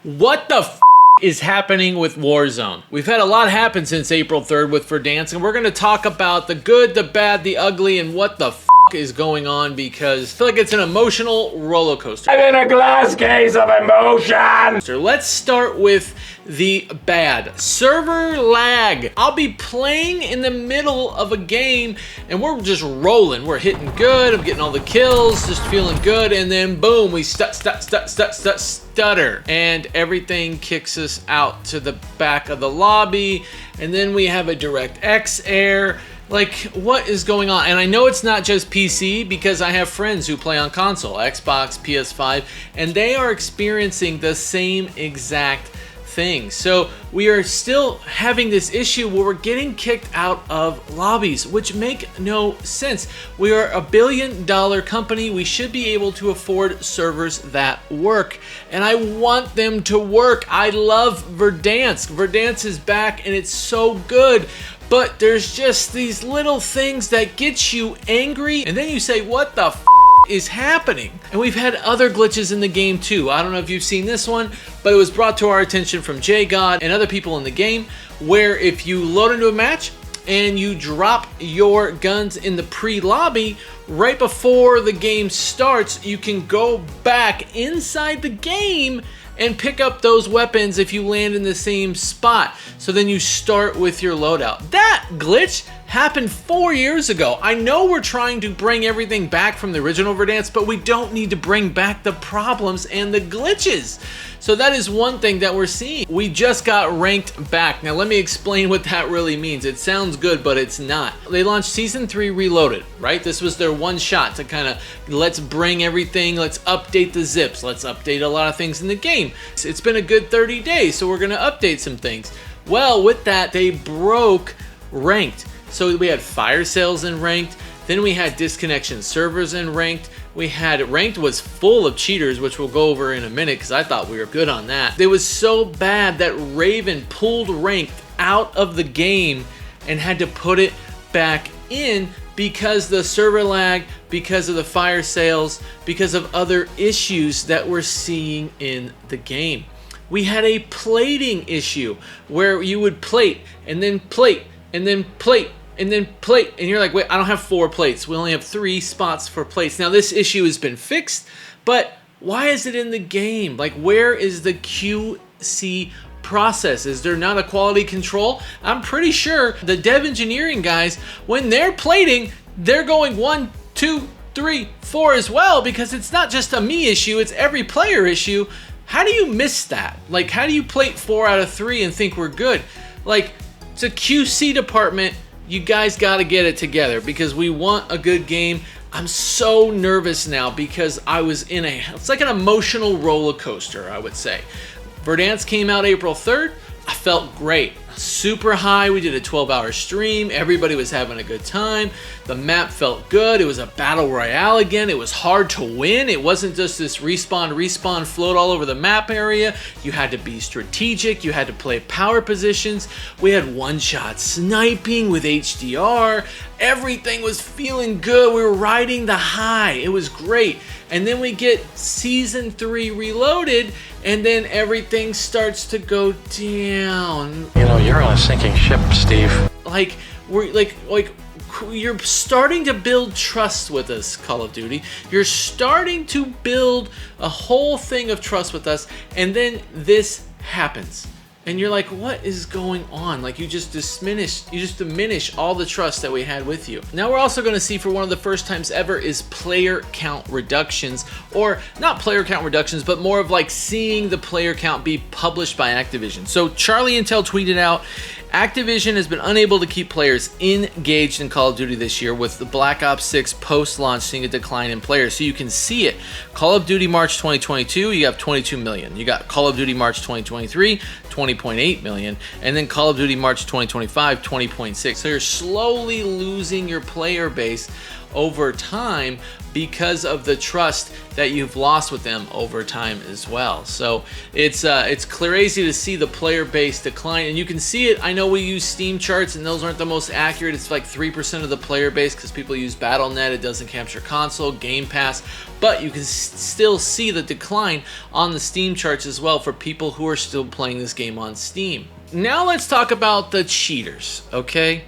What the f is happening with Warzone? We've had a lot happen since April 3rd with Verdansk, and we're going to talk about the good, the bad, the ugly, and what the f is going on, because I feel like it's an emotional roller coaster. I'm in a glass case of emotion! So let's start with the bad. Server lag. I'll be playing in the middle of a game and we're just rolling. We're hitting good. I'm getting all the kills, just feeling good, and then boom, we stutter, and everything kicks us out to the back of the lobby, and then we have a DirectX error. Like, what is going on? And I know it's not just PC, because I have friends who play on console, Xbox, PS5, and they are experiencing the same exact thing. So we are still having this issue where we're getting kicked out of lobbies, which make no sense. We are a $1 billion company. We should be able to afford servers that work, and I want them to work. I love Verdansk. Verdansk is back and it's so good. But there's just these little things that get you angry, and then you say, what the f is happening? And we've had other glitches in the game too. I don't know if you've seen this one, but it was brought to our attention from JGod and other people in the game, where if you load into a match and you drop your guns in the pre-lobby, right before the game starts, you can go back inside the game and pick up those weapons if you land in the same spot. So then you start with your loadout. That glitch happened 4 years ago. I know we're trying to bring everything back from the original Verdansk, but we don't need to bring back the problems and the glitches. So that is one thing that we're seeing. We just got ranked back. Now let me explain what that really means. It sounds good, but it's not. They launched Season 3 Reloaded, right? This was their one shot to kind of, let's bring everything, let's update the zips, let's update a lot of things in the game. It's been a good 30 days, so we're gonna update some things. Well, with that, they broke ranked. So we had fire sales in ranked, then we had disconnection servers in ranked. We had ranked was full of cheaters, which we'll go over in a minute because I thought we were good on that. It was so bad that Raven pulled ranked out of the game and had to put it back in because the server lag, because of the fire sales, because of other issues that we're seeing in the game. We had a plating issue where you would plate and then plate and then plate and then plate, and you're like, wait, I don't have 4 plates. We only have 3 spots for plates. Now this issue has been fixed, but why is it in the game? Like, where is the QC process? Is there not a quality control? I'm pretty sure the dev engineering guys, when they're plating, they're going 1, 2, 3, 4 as well, because it's not just a me issue, it's every player issue. How do you miss that? Like, how do you plate 4 out of 3 and think we're good? Like, it's a QC department. You guys got to get it together because we want a good game. I'm so nervous now because I was in it's like an emotional roller coaster, I would say. Verdansk came out April 3rd. I felt great. Super high. We did a 12-hour stream. Everybody was having a good time. The map felt good. It was a battle royale again. It was hard to win. It wasn't just this respawn float all over the map area. You had to be strategic. You had to play power positions. We had one-shot sniping with HDR. Everything was feeling good. We were riding the high. It was great. And then we get Season 3 Reloaded, and then everything starts to go down. You know, you're on a sinking ship, Steve. Like, we're like you're starting to build trust with us, Call of Duty. You're starting to build a whole thing of trust with us, and then this happens. And you're like, what is going on? Like, you just diminish all the trust that we had with you. Now we're also going to see, for one of the first times ever, is player count reductions, or not player count reductions, but more of like seeing the player count be published by Activision. So Charlie Intel tweeted out, Activision has been unable to keep players engaged in Call of Duty this year, with the Black Ops 6 post-launch seeing a decline in players. So you can see it. Call of Duty March 2022, you have 22 million. You got Call of Duty March 2023, 20.8 million. And then Call of Duty March 2025, 20.6. So you're slowly losing your player base. over time because of the trust that you've lost with them over time as well. So it's crazy to see the player base decline, and you can see it. I know we use Steam charts, and those aren't the most accurate. It's like 3% of the player base because people use Battle.net. It doesn't capture console, Game Pass, but you can still see the decline on the Steam charts as well for people who are still playing this game on Steam. Now let's talk about the cheaters, okay?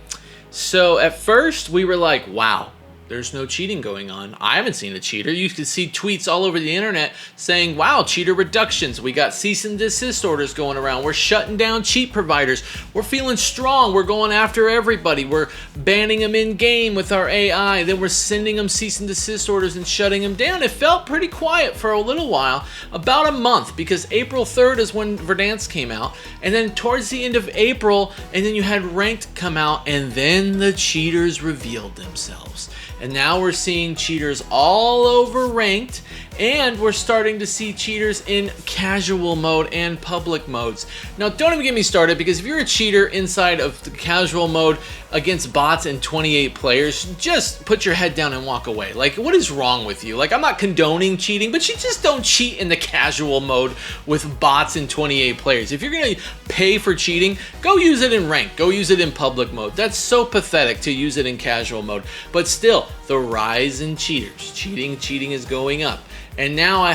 So at first we were like, wow, there's no cheating going on. I haven't seen a cheater. You can see tweets all over the internet saying, wow, cheater reductions. We got cease and desist orders going around. We're shutting down cheat providers. We're feeling strong. We're going after everybody. We're banning them in game with our AI. Then we're sending them cease and desist orders and shutting them down. It felt pretty quiet for a little while, about a month, because April 3rd is when Verdansk came out. And then towards the end of April, and then you had Ranked come out, and then the cheaters revealed themselves. And now we're seeing cheaters all over Ranked, and we're starting to see cheaters in casual mode and public modes. Now, don't even get me started, because if you're a cheater inside of the casual mode against bots and 28 players, just put your head down and walk away. Like, what is wrong with you? Like, I'm not condoning cheating, but you just don't cheat in the casual mode with bots and 28 players. If you're gonna pay for cheating, go use it in Ranked. Go use it in public mode. That's so pathetic to use it in casual mode. But still, the rise in cheaters. Cheating is going up. And now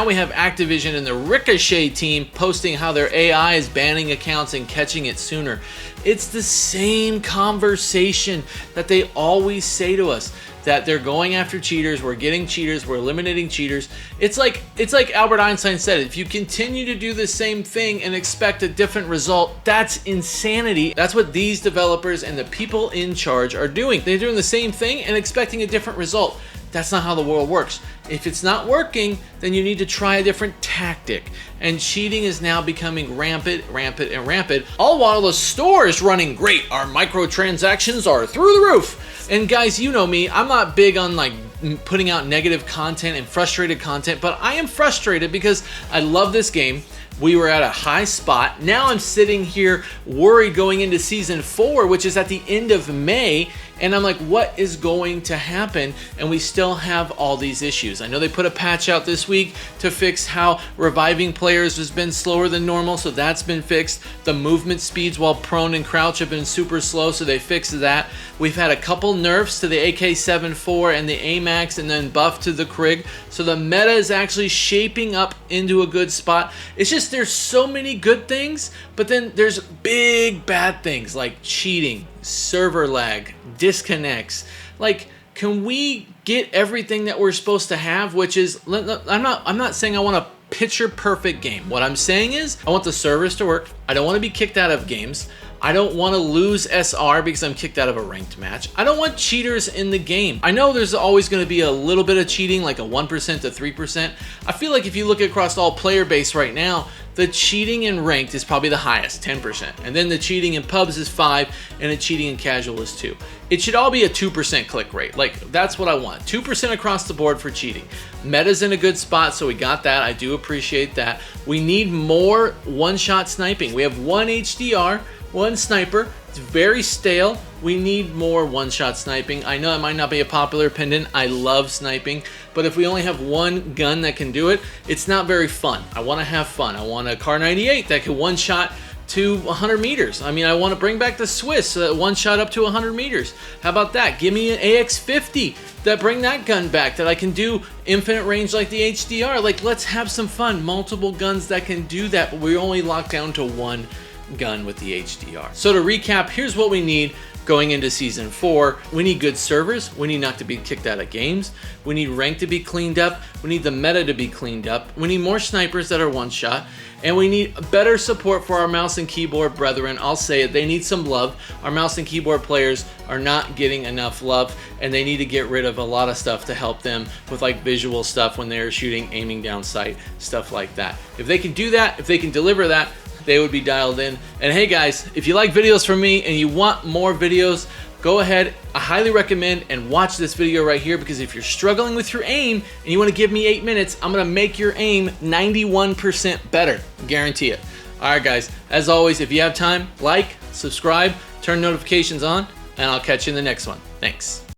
we have Activision and the Ricochet team posting how their AI is banning accounts and catching it sooner. It's the same conversation that they always say to us, that they're going after cheaters, we're getting cheaters, we're eliminating cheaters. It's like Albert Einstein said, if you continue to do the same thing and expect a different result, that's insanity. That's what these developers and the people in charge are doing. They're doing the same thing and expecting a different result. That's not how the world works. If it's not working, then you need to try a different tactic. And cheating is now becoming rampant, all while the store is running great. Our microtransactions are through the roof. And guys, you know me, I'm not big on like putting out negative content and frustrated content, but I am frustrated because I love this game. We were at a high spot. Now I'm sitting here worried going into Season 4, which is at the end of May, and I'm like, what is going to happen? And we still have all these issues. I know they put a patch out this week to fix how reviving players has been slower than normal, so that's been fixed. The movement speeds while prone and crouch have been super slow, so they fixed that. We've had a couple nerfs to the AK-74 and the AMAX, and then buff to the Krig, so the meta is actually shaping up into a good spot. It's just there's so many good things, but then there's big bad things like cheating, server lag, disconnects. Like, can we get everything that we're supposed to have? Which is, I'm not saying I want a picture perfect game. What I'm saying is I want the servers to work. I don't want to be kicked out of games. I don't want to lose SR because I'm kicked out of a ranked match. I don't want cheaters in the game. I know there's always going to be a little bit of cheating, like a 1% to 3%. I feel like if you look across all player base right now, the cheating in ranked is probably the highest, 10%. And then the cheating in pubs is 5%, and the cheating in casual is 2%. It should all be a 2% click rate. Like, that's what I want. 2% across the board for cheating. Meta's in a good spot, so we got that. I do appreciate that. We need more one-shot sniping. We have one HDR, one sniper. It's very stale. We need more one-shot sniping. I know it might not be a popular opinion. I love sniping, but if we only have one gun that can do it, it's not very fun. I want to have fun. I want a Kar 98 that can one-shot to 100 meters. I mean, I want to bring back the Swiss so that one shot up to 100 meters. How about that? Give me an AX50 that bring that gun back, that I can do infinite range like the HDR. Like, let's have some fun. Multiple guns that can do that, but we're only locked down to one gun with the HDR. So to recap, here's what we need going into Season 4. We need good servers. We need not to be kicked out of games. We need rank to be cleaned up. We need the meta to be cleaned up. We need more snipers that are one shot. And we need better support for our mouse and keyboard brethren. I'll say it, they need some love. Our mouse and keyboard players are not getting enough love, and they need to get rid of a lot of stuff to help them with like visual stuff when they're shooting, aiming down sight, stuff like that. If they can do that, if they can deliver that, they would be dialed in. And hey guys, if you like videos from me and you want more videos, go ahead. I highly recommend and watch this video right here, because if you're struggling with your aim and you want to give me 8 minutes, I'm going to make your aim 91% better. Guarantee it. All right guys, as always, if you have time, like, subscribe, turn notifications on, and I'll catch you in the next one. Thanks.